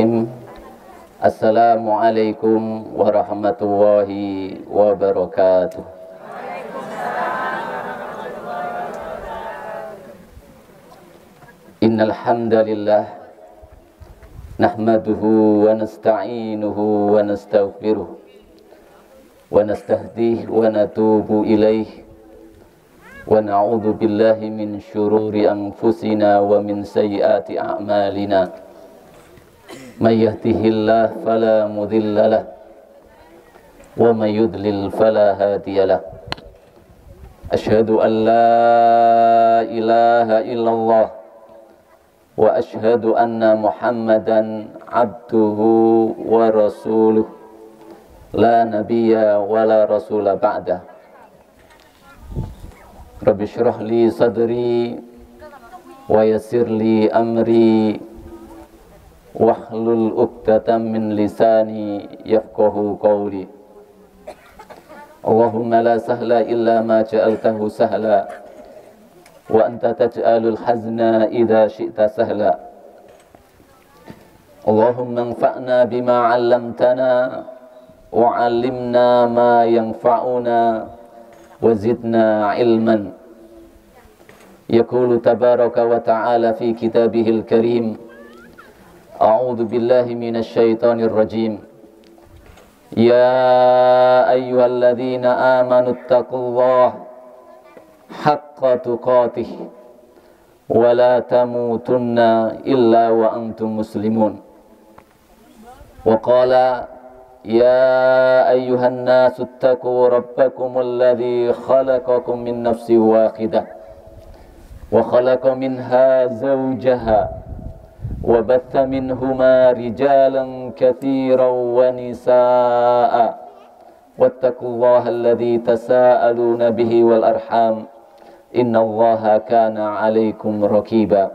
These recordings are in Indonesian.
Bismillahirrahmanirrahim. Assalamualaikum warahmatullahi wabarakatuh. Innal hamdalillah nahmaduhu wa nasta'inuhu wa nastaghfiruh wa nastahdihi wa natubu ilaih wa na'udzu billahi min syururi anfusina wa min sayyiati a'malina. May yahdihillahu fala mudilla lahu wa may yudlil fala hadiya lahu. Asyhadu an la ilaha illallah wa asyhadu anna Muhammadan abduhu wa rasuluh la nabiyya wa la rasula ba'dah. Rabbi syrah li sadri wa yassir li amri wahlul 'uqdatam min lisani yafqahu qawli. Allahumma la sahla illa ma ja'altahu sahla wa anta taj'alul hazna idza syi'ta sahla. Allahumma anfa'na bima 'allamtana wa 'allimna ma yanfa'una wa zidna ilman. Yaqulu tabaraka wa ta'ala fi kitabihil karim, a'udzu billahi minasy syaithanir rajim. Ya ayyuhalladzina amanu taqullaha haqqa tuqatih wa la tamutunna illa wa antum muslimun. Wa qala ya ayyuhan nasu ittaqu rabbakumul ladzi khalaqakum min nafsin wahidah wa khalaqa minha zawjaha wa batha minhuma rijalan katsiran wa nisaa'a wattaqullaha alladzi tasaaluna bihi wal arham innallaha kana 'alaikum raqiba.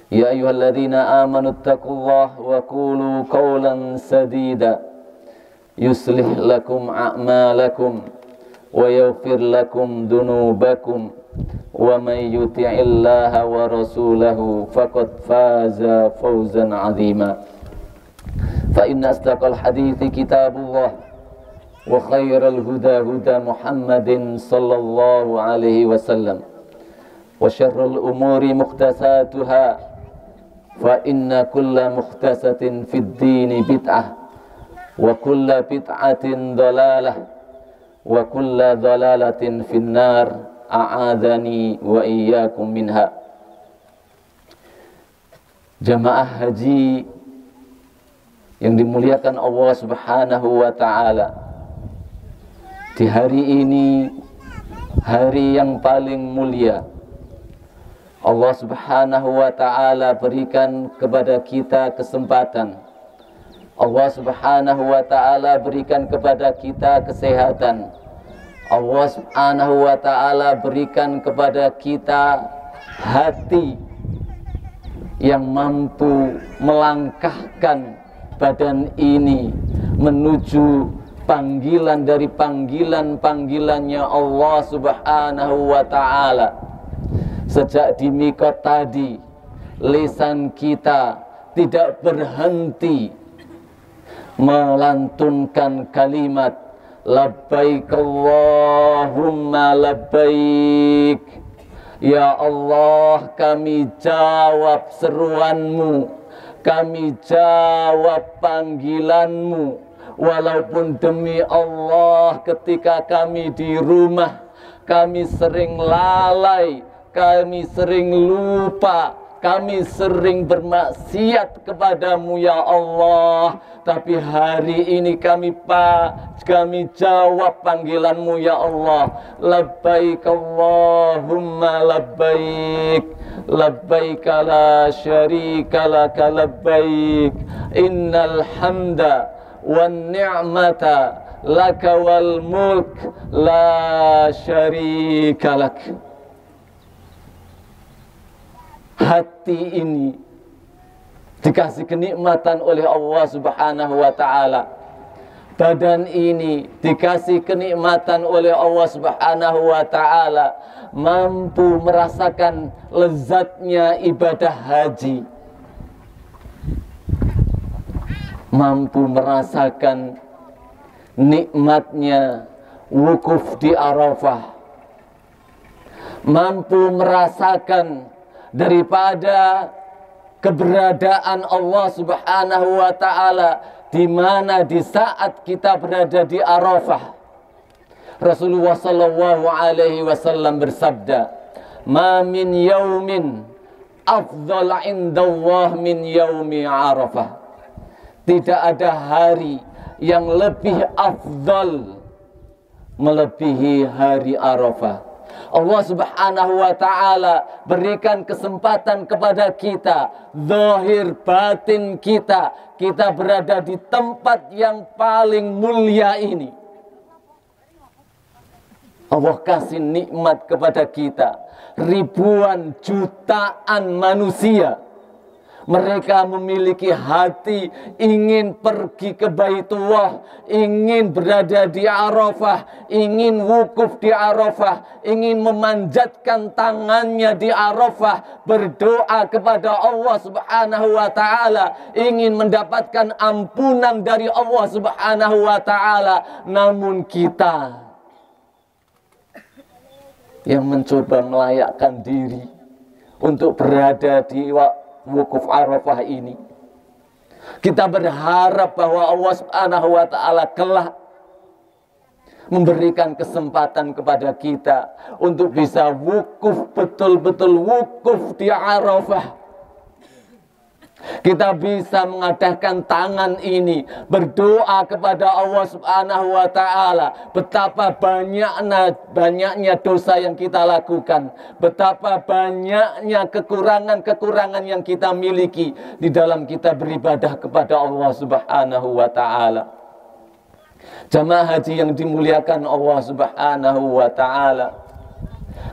Ya ayyuhalladzina amanu ittaqullaha wa qulu qawlan sadida yuslih lakum a'malakum wa yaghfir lakum dhunubakum wa may yuti'illaha wa rasulahu faqad faza fawzan 'azima. Fa inna asdaqal hadithi kitabullah wa khairal huda huda Muhammadin sallallahu alaihi wasallam wa syarrul umuri muhdatsatuha fa inna kulla muhdatsatin fid dini bid'ah wa kulla bid'atin dhalalah wa kulla dhalalatin finnar. A'adhani wa iyyakum minha. Jamaah haji yang dimuliakan Allah Subhanahu wa ta'ala, di hari ini, hari yang paling mulia, Allah Subhanahu wa ta'ala berikan kepada kita kesempatan. Allah Subhanahu wa ta'ala berikan kepada kita kesehatan. Allah Subhanahu wa ta'ala berikan kepada kita hati yang mampu melangkahkan badan ini menuju panggilan dari panggilan-panggilannya Allah Subhanahu wa ta'ala. Sejak di mikot tadi, lisan kita tidak berhenti melantunkan kalimat labbaik Allahumma labbaik. Ya Allah, kami jawab seruanmu, kami jawab panggilanmu. Walaupun demi Allah ketika kami di rumah, kami sering lalai, kami sering lupa, kami sering bermaksiat kepadamu ya Allah. Tapi hari ini kami jawab panggilanmu ya Allah. Labbaik Allahumma labbaik, labbaik la syarika laka labbaik, innal hamda wan ni'mata laka wal mulk la syarika lak. Hati ini dikasih kenikmatan oleh Allah Subhanahu wa ta'ala. Badan ini dikasih kenikmatan oleh Allah Subhanahu wa ta'ala, mampu merasakan lezatnya ibadah haji. mampu merasakan nikmatnya wukuf di Arafah, mampu merasakan daripada keberadaan Allah Subhanahu wa ta'ala di mana di saat kita berada di Arafah. Rasulullah sallallahu alaihi wasallam bersabda, "Ma min yaumin afdhal 'indallah min yaumi Arafah." Tidak ada hari yang lebih afdal melebihi hari Arafah. Allah Subhanahu wa ta'ala berikan kesempatan kepada kita, zahir batin kita, kita berada di tempat yang paling mulia ini. Allah kasih nikmat kepada kita, ribuan jutaan manusia. Mereka memiliki hati ingin pergi ke Baitullah, ingin berada di Arafah, ingin wukuf di Arafah, ingin memanjatkan tangannya di Arafah, berdoa kepada Allah Subhanahu wa ta'ala, ingin mendapatkan ampunan dari Allah Subhanahu wa ta'ala. Namun kita yang mencoba melayakkan diri untuk berada di wukuf Arafah ini, kita berharap bahwa Allah Subhanahu wa ta'ala kelak memberikan kesempatan kepada kita untuk bisa wukuf, betul-betul wukuf di Arafah. Kita bisa mengadakan tangan ini, berdoa kepada Allah Subhanahu wa ta'ala. Betapa banyaknya dosa yang kita lakukan, betapa banyaknya kekurangan-kekurangan yang kita miliki di dalam kita beribadah kepada Allah Subhanahu wa ta'ala. Jamaah haji yang dimuliakan Allah Subhanahu wa ta'ala.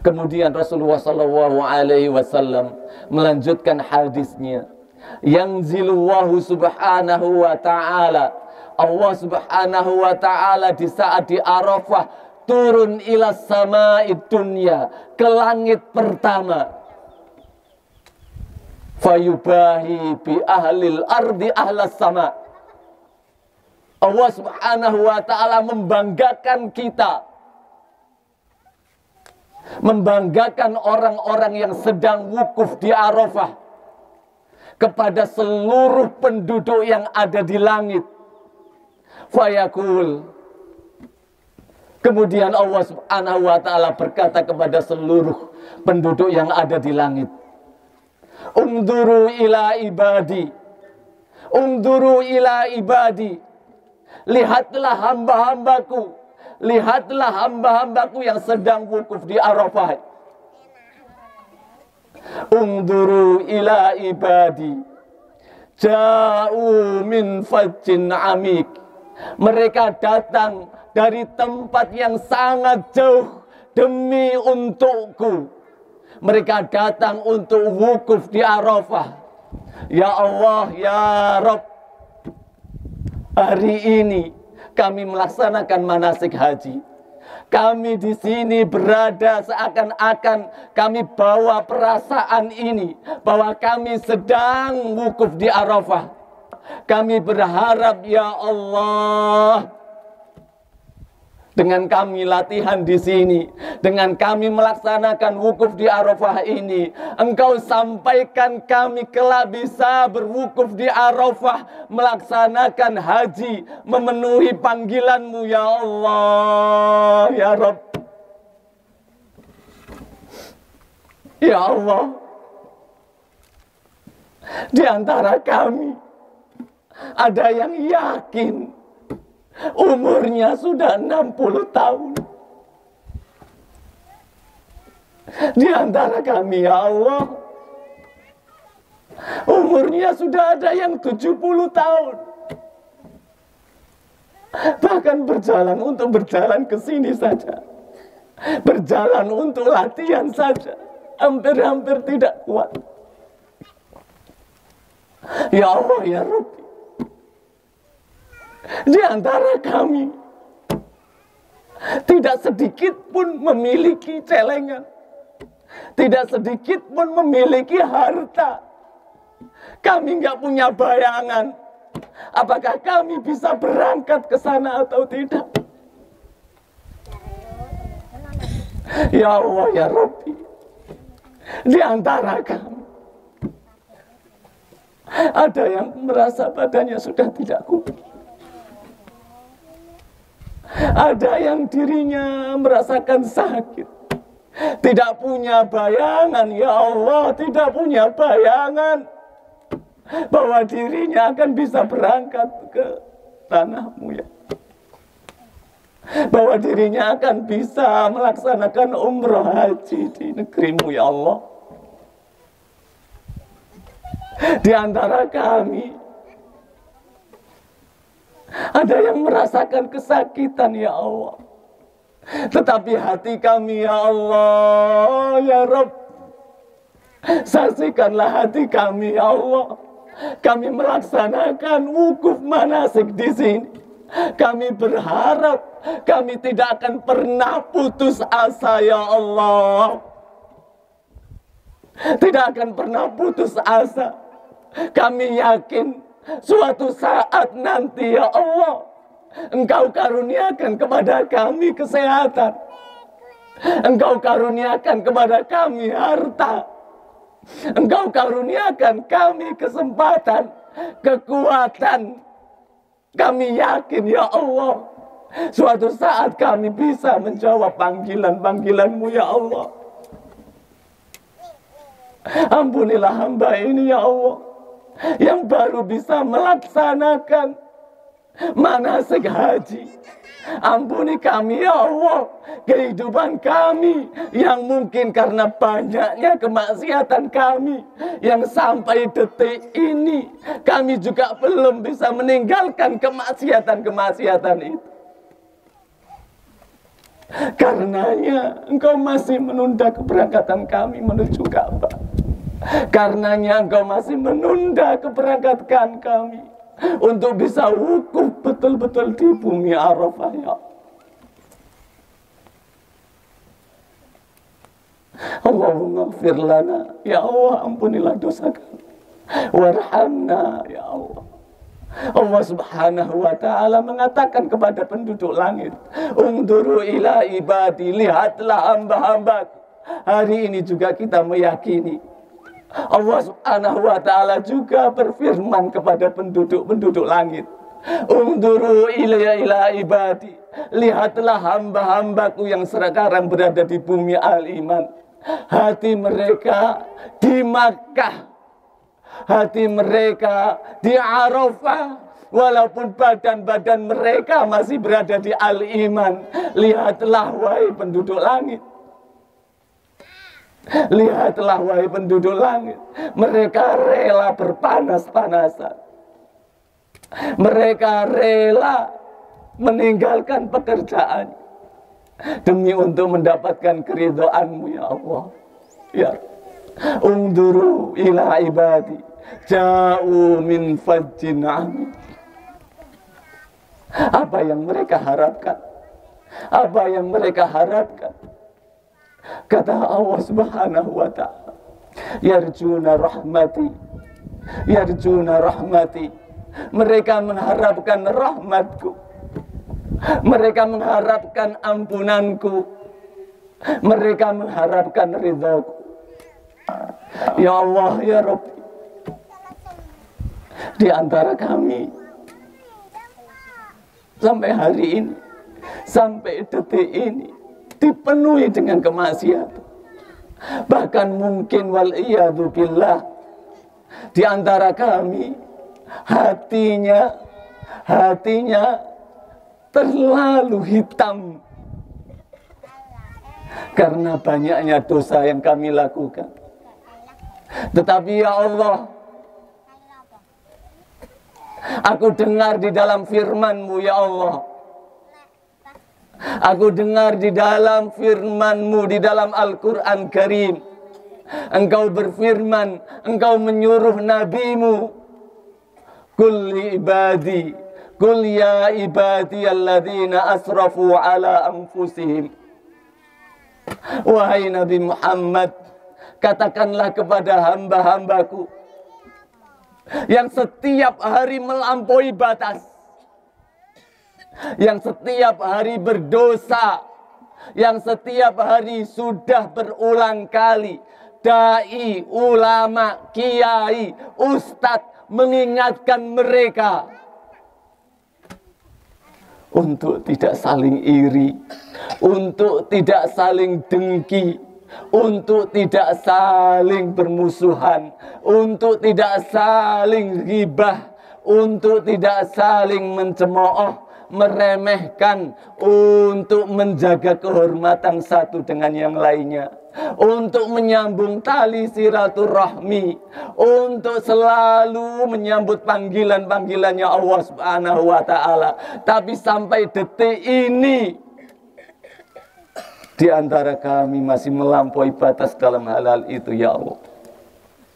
Kemudian Rasulullah sallallahu alaihi wasallam melanjutkan hadisnya, yanzilullahu subhanahu wa ta'ala, Allah Subhanahu wa ta'ala di saat di Arafah turun ila sama'id dunya, ke langit pertama, fayubahi bi ahlil ardi ahlas sama. Allah Subhanahu wa ta'ala membanggakan kita, membanggakan orang-orang yang sedang wukuf di Arafah kepada seluruh penduduk yang ada di langit. Fayaqul, kemudian Allah Subhanahu wa ta'ala berkata kepada seluruh penduduk yang ada di langit, Unduru ila ibadi, unduru ila ibadi, lihatlah hamba-hambaku, lihatlah hamba-hambaku yang sedang wukuf di Arafah. Unduru ila ibadi, ja'u min fajjin amik. Mereka datang dari tempat yang sangat jauh demi untukku. Mereka datang untuk wukuf di Arafah. Ya Allah, ya Rabb, hari ini kami melaksanakan manasik haji. Kami di sini berada seakan-akan kami bawa perasaan ini bahwa kami sedang wukuf di Arafah. Kami berharap, ya Allah, dengan kami latihan di sini, dengan kami melaksanakan wukuf di Arafah ini, Engkau sampaikan kami kelak bisa berwukuf di Arafah, melaksanakan haji, memenuhi panggilan-Mu, ya Allah, ya Rabb. Ya Allah, di antara kami ada yang yakin umurnya sudah 60 tahun. Di antara kami, ya Allah, umurnya sudah ada yang 70 tahun. Bahkan berjalan ke sini saja, berjalan untuk latihan saja, hampir-hampir tidak kuat. Ya Allah, ya Rabbi, di antara kami tidak sedikit pun memiliki celengan, tidak sedikit pun memiliki harta. Kami nggak punya bayangan Apakah kami bisa berangkat ke sana atau tidak? Ya Allah, ya Rabbi, di antara kami ada yang merasa badannya sudah tidak kuat. Ada yang dirinya merasakan sakit. Tidak punya bayangan, ya Allah, tidak punya bayangan bahwa dirinya akan bisa berangkat ke tanah-Mu, ya. Bahwa dirinya akan bisa melaksanakan umroh haji di negeri-Mu, ya Allah. Di antara kami ada yang merasakan kesakitan, ya Allah. Tetapi hati kami, ya Allah, ya Rabb, saksikanlah hati kami, ya Allah. Kami melaksanakan wukuf manasik di sini. Kami berharap kami tidak akan pernah putus asa, ya Allah. Tidak akan pernah putus asa. Kami yakin suatu saat nanti, ya Allah, Engkau karuniakan kepada kami kesehatan. Engkau karuniakan kepada kami harta. Engkau karuniakan kami kesempatan, kekuatan. Kami yakin, ya Allah, suatu saat kami bisa menjawab panggilan-panggilan-Mu, ya Allah. Ampunilah hamba ini, ya Allah, yang baru bisa melaksanakan manasik haji. Ampuni kami, ya Allah, kehidupan kami yang mungkin karena banyaknya kemaksiatan kami, yang sampai detik ini kami juga belum bisa meninggalkan kemaksiatan-kemaksiatan itu. Karenanya Engkau masih menunda keberangkatan kami menuju Ka'bah. Karenanya Engkau masih menunda keberangkatan kami untuk bisa wukuf betul-betul di bumi Arafah, ya Allahumma ighfir lana, ya Allah, ampunilah dosa kami, warhamna, ya Allah. Allah Subhanahu wa ta'ala mengatakan kepada penduduk langit, unduru ila ibadi, lihatlah hamba-hamba. Hari ini juga kita meyakini Allah Subhanahu wa ta'ala juga berfirman kepada penduduk langit, unduru ila ibadi, lihatlah hamba-hambaku yang sekarang berada di bumi al-iman. Hati mereka di Makkah, hati mereka di Arafah, walaupun badan-badan mereka masih berada di al-iman. Lihatlah wahai penduduk langit, lihatlah wahai penduduk langit, mereka rela berpanas-panasan, mereka rela meninggalkan pekerjaan demi untuk mendapatkan keridhaan-Mu, ya Allah. Ya, unduru ila ibadi ja'u min fajjin amin. Apa yang mereka harapkan? Apa yang mereka harapkan? Kata Allah Subhanahu wa ta'ala, yarjuna rahmati, yarjuna rahmati. Mereka mengharapkan rahmatku, mereka mengharapkan ampunanku, mereka mengharapkan ridhaku. Ya Allah, ya Rabbi, di antara kami sampai hari ini, sampai detik ini dipenuhi dengan kemaksiatan. Bahkan mungkin wal'iyadu billah, di antara kami hatinya terlalu hitam karena banyaknya dosa yang kami lakukan. Tetapi ya Allah, aku dengar di dalam firman-Mu, ya Allah, aku dengar di dalam firman-Mu di dalam Al-Quran Karim, Engkau berfirman, Engkau menyuruh Nabi-Mu, Qul ibadi, Qul ya ibadi alladzina asrafu ala anfusihim. Wahai Nabi Muhammad, katakanlah kepada hamba-hambaku yang setiap hari melampaui batas, yang setiap hari berdosa, yang setiap hari sudah berulang kali dai, ulama, kiai, ustadz mengingatkan mereka untuk tidak saling iri, untuk tidak saling dengki, untuk tidak saling bermusuhan, untuk tidak saling ghibah, untuk tidak saling mencemooh, meremehkan, untuk menjaga kehormatan satu dengan yang lainnya, untuk menyambung tali silaturahmi, untuk selalu menyambut panggilan-panggilannya Allah Subhanahu wa Ta'ala. Tapi sampai detik ini, di antara kami masih melampaui batas dalam hal itu, ya Allah.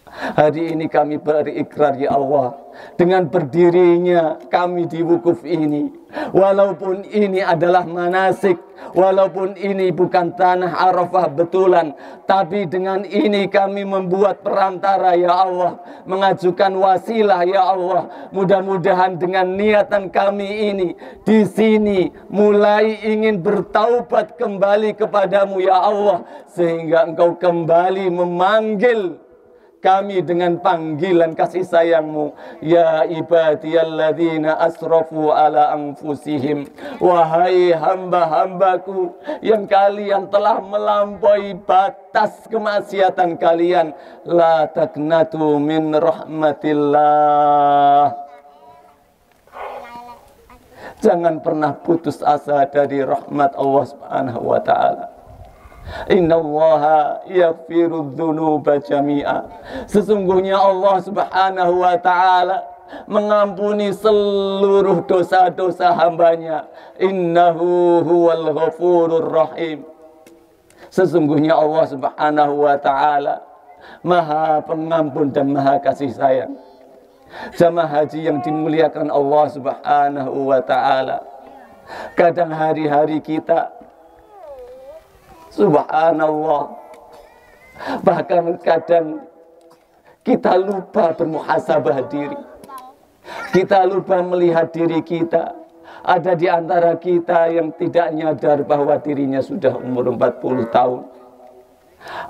Hari ini kami berikrar, ya Allah, dengan berdirinya kami di wukuf ini, walaupun ini adalah manasik, walaupun ini bukan tanah Arafah betulan, tapi dengan ini kami membuat perantara, ya Allah, mengajukan wasilah, ya Allah. Mudah-mudahan dengan niatan kami ini di sini mulai ingin bertaubat kembali kepadamu, ya Allah, sehingga Engkau kembali memanggil kami dengan panggilan kasih sayangmu. Ya ibadiyalladzina asrafu ala anfusihim, wahai hamba-hambaku yang kalian telah melampaui batas kemaksiatan kalian, la taqnatu min rahmatillah. Jangan pernah putus asa dari rahmat Allah Subhanahu wa Ta'ala. Innallaha yaghfiru dzunuba jami'a. Sesungguhnya Allah Subhanahu wa Ta'ala mengampuni seluruh dosa-dosa hambanya. Innahu huwal ghafurur rahim. Sesungguhnya Allah Subhanahu wa Ta'ala Maha Pengampun dan Maha Kasih Sayang. Jamaah haji yang dimuliakan Allah Subhanahu wa Ta'ala, kadang hari-hari kita, subhanallah, bahkan kadang kita lupa bermuhasabah diri. Kita lupa melihat diri kita. Ada di antara kita yang tidak nyadar bahwa dirinya sudah umur 40 tahun.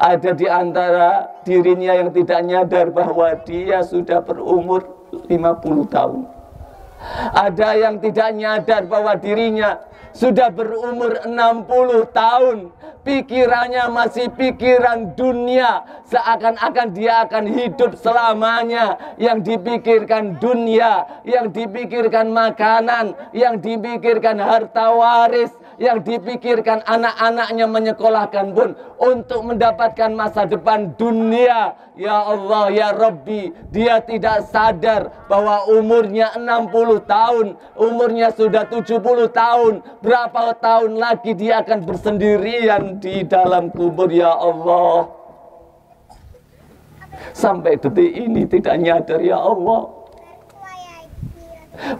Ada di antara dirinya yang tidak nyadar bahwa dia sudah berumur 50 tahun. Ada yang tidak nyadar bahwa dirinya sudah berumur 60 tahun. Pikirannya masih pikiran dunia, seakan-akan dia akan hidup selamanya. Yang dipikirkan dunia, yang dipikirkan makanan, yang dipikirkan harta waris, yang dipikirkan anak-anaknya menyekolahkan pun untuk mendapatkan masa depan dunia. Ya Allah, ya Rabbi, dia tidak sadar bahwa umurnya 60 tahun, umurnya sudah 70 tahun. Berapa tahun lagi dia akan bersendirian di dalam kubur, ya Allah. Sampai detik ini tidak nyadar, ya Allah.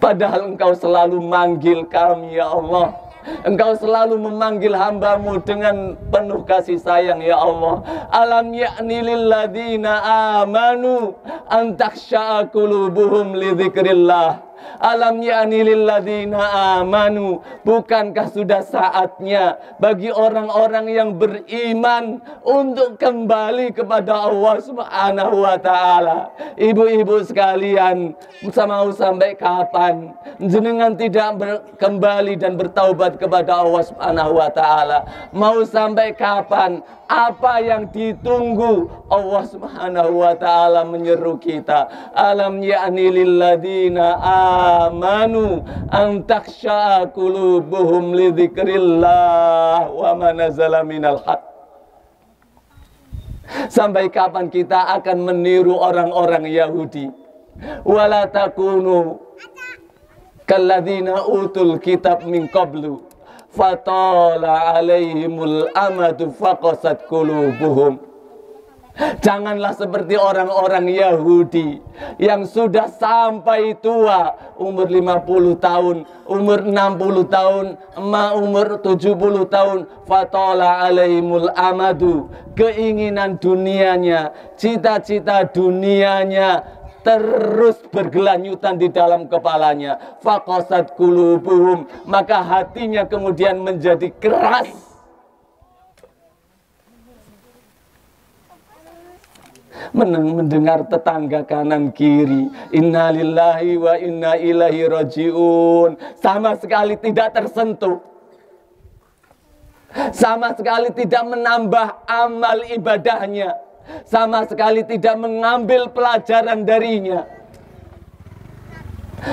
Padahal Engkau selalu manggil kami, ya Allah. Engkau selalu memanggil hambamu dengan penuh kasih sayang, ya Allah. Alam ya'ni lilladzina amanu an takhsha'a qulubuhum li dzikrillah. Alam ya'ni lilladzina amanu, bukankah sudah saatnya bagi orang-orang yang beriman untuk kembali kepada Allah Subhanahu wa Ta'ala. Ibu-ibu sekalian, mau sampai kapan jenengan tidak kembali dan bertaubat kepada Allah Subhanahu wa Ta'ala? Mau sampai kapan? Apa yang ditunggu? Allah Subhanahu wa Ta'ala menyeru kita, alam ya'ni lilladzina amanu an takhsha'a qulubuhum li dzikrillah wa ma nazala minal haq. Sampai kapan kita akan meniru orang-orang Yahudi? Wala takunu kalladzina utul kitab min qablu fatala alaihimul amadu faqasat qulubuhum. Janganlah seperti orang-orang Yahudi yang sudah sampai tua, umur 50 tahun, umur 60 tahun, umur 70 tahun, fatala alaihimul amadu, keinginan dunianya, cita-cita dunianya terus bergelanyutan di dalam kepalanya. Faqasat qulubuhum, maka hatinya kemudian menjadi keras. Mendengar tetangga kanan kiri, innalillahi wa inna ilaihi rajiun, sama sekali tidak tersentuh, sama sekali tidak menambah amal ibadahnya, sama sekali tidak mengambil pelajaran darinya.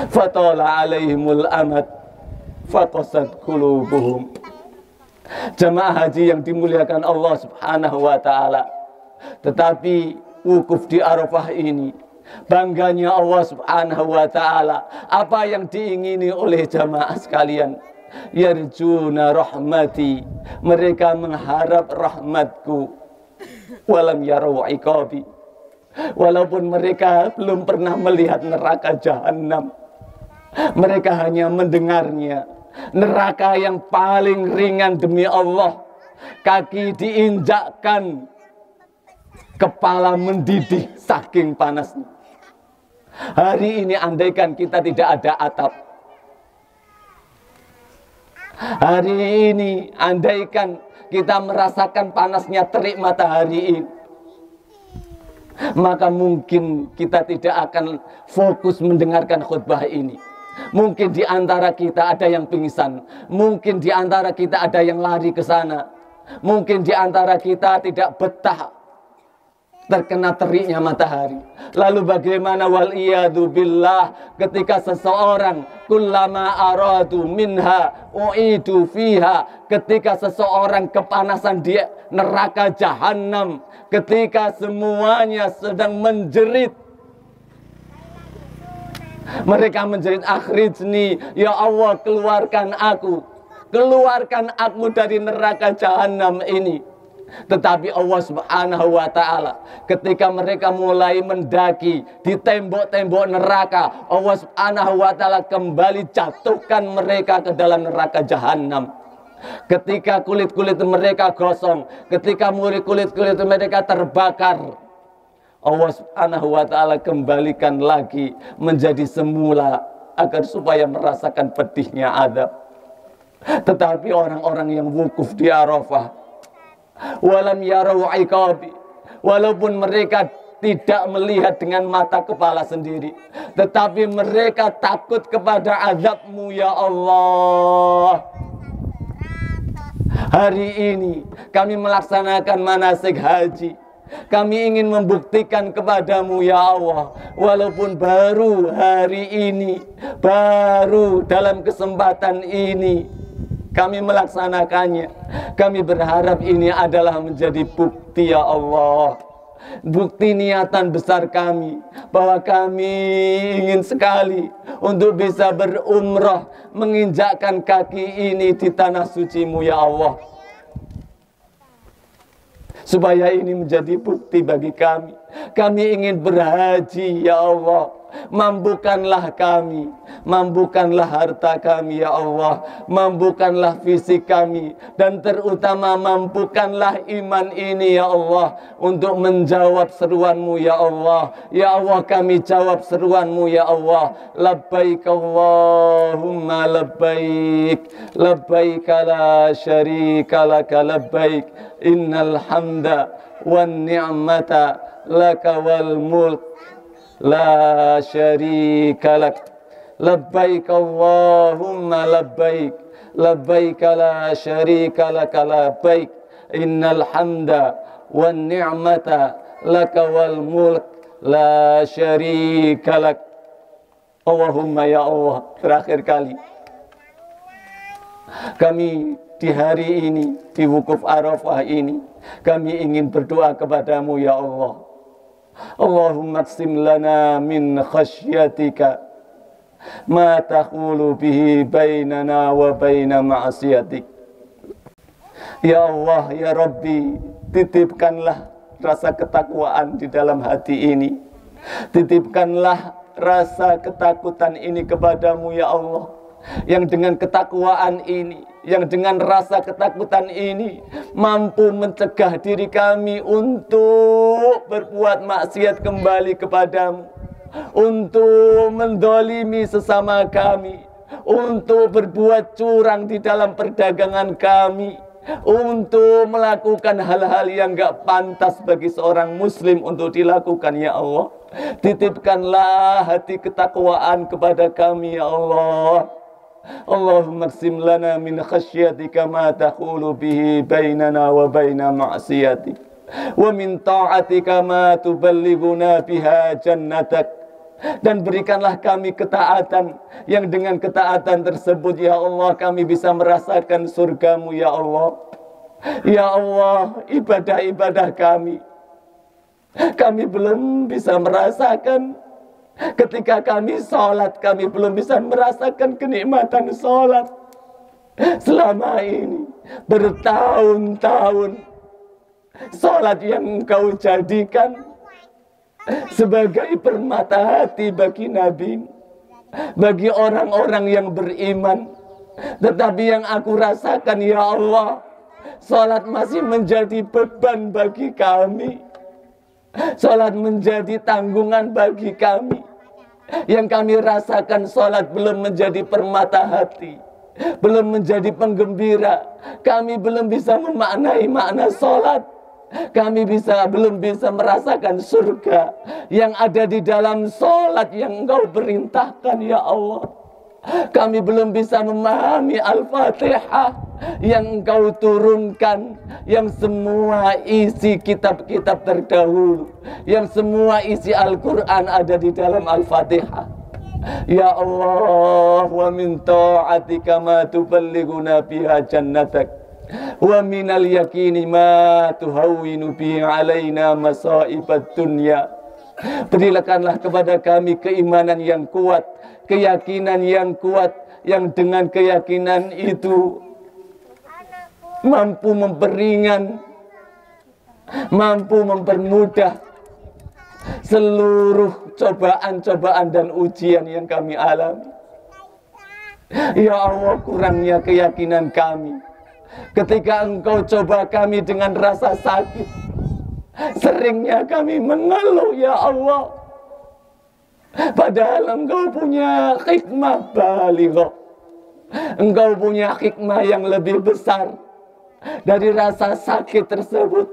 Fatala alaihimul amad faqasat qulubuhum. Jemaah haji yang dimuliakan Allah Subhanahu wa taala, tetapi wukuf di Arafah ini bangganya Allah Subhanahu wa taala. Apa yang diingini oleh jamaah sekalian? Yarjuna rahmati, mereka mengharap rahmatku. Walam yarau iqabi, walaupun mereka belum pernah melihat neraka jahanam, mereka hanya mendengarnya. Neraka yang paling ringan demi Allah, kaki diinjakkan, kepala mendidih saking panasnya. Hari ini andaikan kita tidak ada atap, hari ini andaikan kita merasakan panasnya terik matahari ini, maka mungkin kita tidak akan fokus mendengarkan khutbah ini. Mungkin di antara kita ada yang pingsan, mungkin di antara kita ada yang lari ke sana, mungkin di antara kita tidak betah terkena teriknya matahari. Lalu bagaimana wal'iyadu billah ketika seseorang kullama aradu minha u'idu fiha, ketika seseorang kepanasan di neraka jahanam, ketika semuanya sedang menjerit, mereka menjerit, akhrijni, ya Allah, keluarkan aku dari neraka jahanam ini. Tetapi Allah Subhanahu wa taala ketika mereka mulai mendaki di tembok-tembok neraka, Allah Subhanahu wa taala kembali jatuhkan mereka ke dalam neraka jahanam. Ketika kulit-kulit mereka gosong, ketika kulit-kulit mereka terbakar, Allah Subhanahu wa taala kembalikan lagi menjadi semula agar supaya merasakan pedihnya azab. Tetapi orang-orang yang wukuf di Arafah, walam yarau iqabi, walaupun mereka tidak melihat dengan mata kepala sendiri, tetapi mereka takut kepada azab-Mu ya Allah. Hari ini kami melaksanakan manasik haji, kami ingin membuktikan kepadamu ya Allah, walaupun baru hari ini, baru dalam kesempatan ini kami melaksanakannya. Kami berharap ini adalah menjadi bukti ya Allah, bukti niatan besar kami, bahwa kami ingin sekali untuk bisa berumrah, menginjakkan kaki ini di tanah suci-Mu ya Allah. Supaya ini menjadi bukti bagi kami. Kami ingin berhaji ya Allah. Mampukanlah kami, mampukanlah harta kami ya Allah, mampukanlah fisik kami, dan terutama mampukanlah iman ini ya Allah, untuk menjawab seruan-Mu ya Allah. Ya Allah, kami jawab seruan-Mu ya Allah. Labbaik Allahumma labbaik, labbaik la syarika laka labbaik, innal hamda wan ni'mata laka wal mulk la syarika lak. Labbaik Allahumma labbaik, labbaik la syarika laka labbaik, innal hamda wan ni'mata laka wal mulk la syarika lak. Allahumma ya Allah, terakhir kali kami di hari ini, di wukuf Arafah ini, kami ingin berdoa kepadamu ya Allah. Allahumma qsim lana min khasyatika ma tahulu bihi bainana wa baina ma'asiyatik. Ya Allah, ya Rabbi, titipkanlah rasa ketakwaan di dalam hati ini. Titipkanlah rasa ketakutan ini kepadamu ya Allah, yang dengan ketakwaan ini, yang dengan rasa ketakutan ini mampu mencegah diri kami untuk berbuat maksiat kembali kepadamu. untuk mendolimi sesama kami, untuk berbuat curang di dalam perdagangan kami, untuk melakukan hal-hal yang gak pantas bagi seorang muslim untuk dilakukan, ya Allah. Titipkanlah hati ketakwaan kepada kami, ya Allah. Allahumma qsim lana min khasyatika ma tahulu bihi bainana wa baina ma'siyatik, wa min ta'atika ma tuballighuna biha jannatak. Dan berikanlah kami ketaatan yang dengan ketaatan tersebut, ya Allah, kami bisa merasakan surgamu, ya Allah. Ya Allah, ibadah-ibadah kami belum bisa merasakan. Ketika kami sholat, kami belum bisa merasakan kenikmatan sholat. Selama ini bertahun-tahun sholat yang Engkau jadikan sebagai permata hati bagi Nabi, bagi orang-orang yang beriman. Tetapi yang aku rasakan, ya Allah, sholat masih menjadi beban bagi kami. Sholat menjadi tanggungan bagi kami. Yang kami rasakan, sholat belum menjadi permata hati, belum menjadi penggembira. Kami belum bisa memaknai makna sholat. Kami belum bisa merasakan surga yang ada di dalam sholat yang Engkau perintahkan, ya Allah. Kami belum bisa memahami Al-Fatihah yang Engkau turunkan, yang semua isi kitab-kitab terdahulu, yang semua isi Al-Quran ada di dalam Al-Fatihah. Ya Allah, wa min ta'atika ma tuballighuna biha jannatak, wa minal yakini ma tuhawwinu bihi alaina masaibat dunya. Berikanlah kepada kami keimanan yang kuat, keyakinan yang kuat, yang dengan keyakinan itu mampu memperingan, mampu mempermudah seluruh cobaan-cobaan dan ujian yang kami alami. Ya Allah, kurangnya keyakinan kami ketika Engkau coba kami dengan rasa sakit. Seringnya kami mengeluh, ya Allah. Padahal Engkau punya hikmah balighah. Engkau punya hikmah yang lebih besar dari rasa sakit tersebut.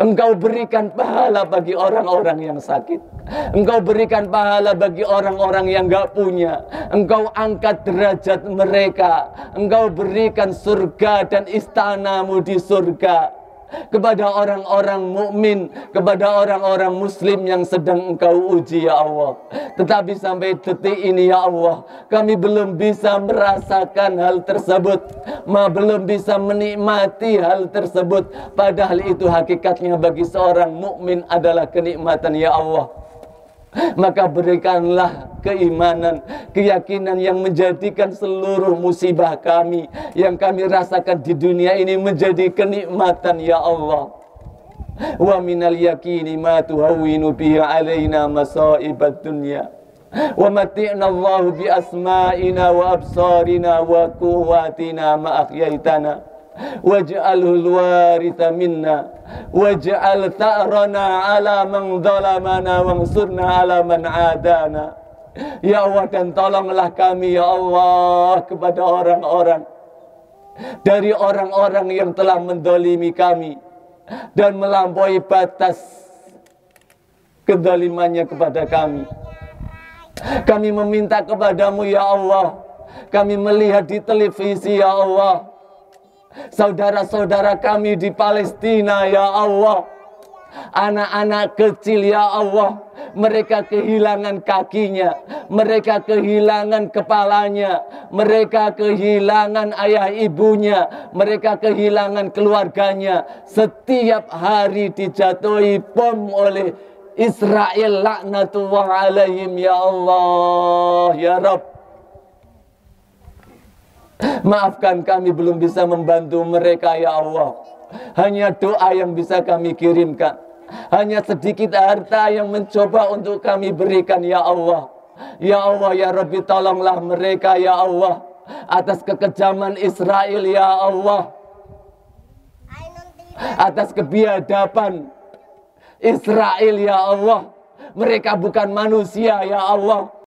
Engkau berikan pahala bagi orang-orang yang sakit. Engkau berikan pahala bagi orang-orang yang gak punya. Engkau angkat derajat mereka. Engkau berikan surga dan istanamu di surga kepada orang-orang mukmin, kepada orang-orang muslim yang sedang Engkau uji, ya Allah. Tetapi sampai detik ini, ya Allah, kami belum bisa merasakan hal tersebut, belum bisa menikmati hal tersebut. Padahal itu hakikatnya bagi seorang mukmin adalah kenikmatan, ya Allah. Maka berikanlah keimanan, keyakinan yang menjadikan seluruh musibah kami yang kami rasakan di dunia ini menjadi kenikmatan, ya Allah. Wa minal yakini ma tuhawwinu bihi alaina masaibat dunya, wa mati'na Allahu bi asma'ina wa absarina wa quwwatina ma ahyaitana waj'alhu al-waritha minna waj'al tha'rana 'ala man zalamana wansurna 'ala man 'adana. Ya Allah, dan tolonglah kami, ya Allah, kepada orang-orang dari orang-orang yang telah mendolimi kami dan melampaui batas kedolimannya kepada kami. Kami meminta kepadamu, ya Allah. Kami melihat di televisi, ya Allah, saudara-saudara kami di Palestina, ya Allah, anak-anak kecil, ya Allah, mereka kehilangan kakinya, mereka kehilangan kepalanya, mereka kehilangan ayah ibunya, mereka kehilangan keluarganya. Setiap hari dijatuhi bom oleh Israel, laknatullah alaihim, ya Allah, ya Rabb. Maafkan kami belum bisa membantu mereka, ya Allah. Hanya doa yang bisa kami kirimkan, hanya sedikit harta yang mencoba untuk kami berikan, ya Allah. Ya Allah, ya Rabbi, tolonglah mereka, ya Allah, atas kekejaman Israel, ya Allah, atas kebiadaban Israel, ya Allah, Mereka bukan manusia ya Allah.